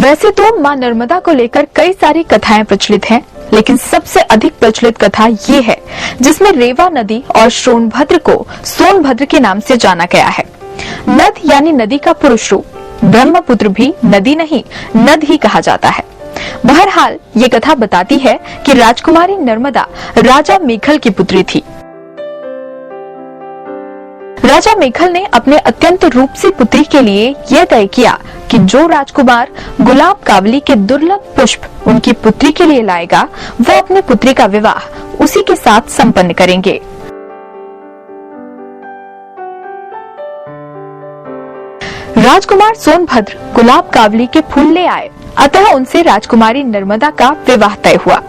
वैसे तो मां नर्मदा को लेकर कई सारी कथाएं प्रचलित हैं, लेकिन सबसे अधिक प्रचलित कथा ये है जिसमें रेवा नदी और सोनभद्र को सोनभद्र के नाम से जाना गया है। नद यानी नदी का पुरुष रूप, ब्रह्मपुत्र भी नदी नहीं नद ही कहा जाता है। बहरहाल ये कथा बताती है कि राजकुमारी नर्मदा राजा मेखल की पुत्री थी। राजा मेखल ने अपने अत्यंत रूपसी पुत्री के लिए यह तय किया कि जो राजकुमार गुलाब कावली के दुर्लभ पुष्प उनकी पुत्री के लिए लाएगा, वह अपनी पुत्री का विवाह उसी के साथ संपन्न करेंगे। राजकुमार सोनभद्र गुलाब कावली के फूल ले आए, अतः उनसे राजकुमारी नर्मदा का विवाह तय हुआ।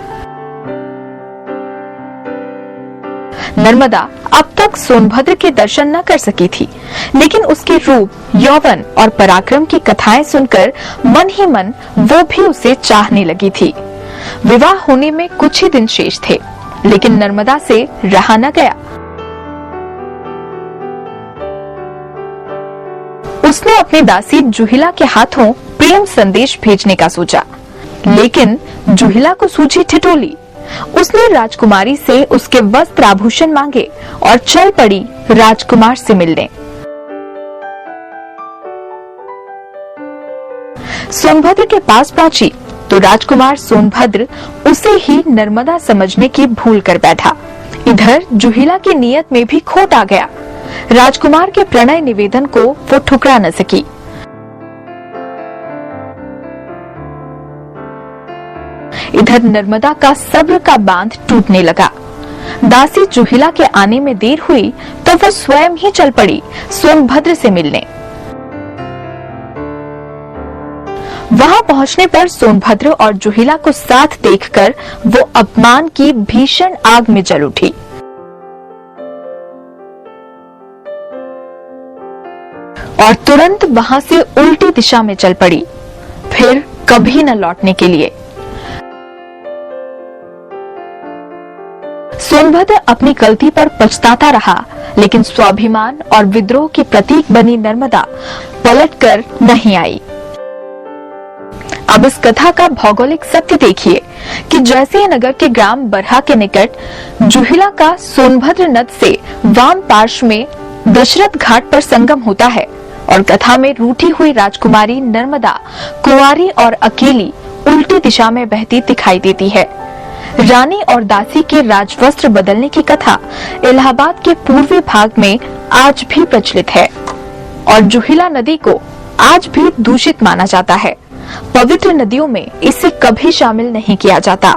नर्मदा अब तक सोनभद्र के दर्शन न कर सकी थी, लेकिन उसके रूप, यौवन और पराक्रम की कथाएं सुनकर मन ही मन वो भी उसे चाहने लगी थी। विवाह होने में कुछ ही दिन शेष थे, लेकिन नर्मदा से रहा न गया। उसने अपनी दासी जुहिला के हाथों प्रेम संदेश भेजने का सोचा, लेकिन जुहिला को सूझी ठिठोली। उसने राजकुमारी से उसके वस्त्र आभूषण मांगे और चल पड़ी राजकुमार से मिलने। सोनभद्र के पास पहुंची तो राजकुमार सोनभद्र उसे ही नर्मदा समझने की भूल कर बैठा। इधर जुहिला की नीयत में भी खोट आ गया। राजकुमार के प्रणय निवेदन को वो ठुकरा न सकी। इधर नर्मदा का सब्र का बांध टूटने लगा। दासी जुहिला के आने में देर हुई तो वो स्वयं ही चल पड़ी सोनभद्र से मिलने। वहां पहुंचने पर सोनभद्र और जुहिला को साथ देखकर वो अपमान की भीषण आग में जल उठी। और तुरंत वहां से उल्टी दिशा में चल पड़ी, फिर कभी न लौटने के लिए। सोनभद्र अपनी गलती पर पछताता रहा, लेकिन स्वाभिमान और विद्रोह की प्रतीक बनी नर्मदा पलटकर नहीं आई। अब इस कथा का भौगोलिक सत्य देखिए कि जैसे ही नगर के ग्राम बरहा के निकट जुहिला का सोनभद्र नद से वाम पार्श्व में दशरथ घाट पर संगम होता है और कथा में रूठी हुई राजकुमारी नर्मदा कुंवारी और अकेली उल्टी दिशा में बहती दिखाई देती है। रानी और दासी के राजवस्त्र बदलने की कथा इलाहाबाद के पूर्वी भाग में आज भी प्रचलित है और जुहिला नदी को आज भी दूषित माना जाता है। पवित्र नदियों में इसे कभी शामिल नहीं किया जाता।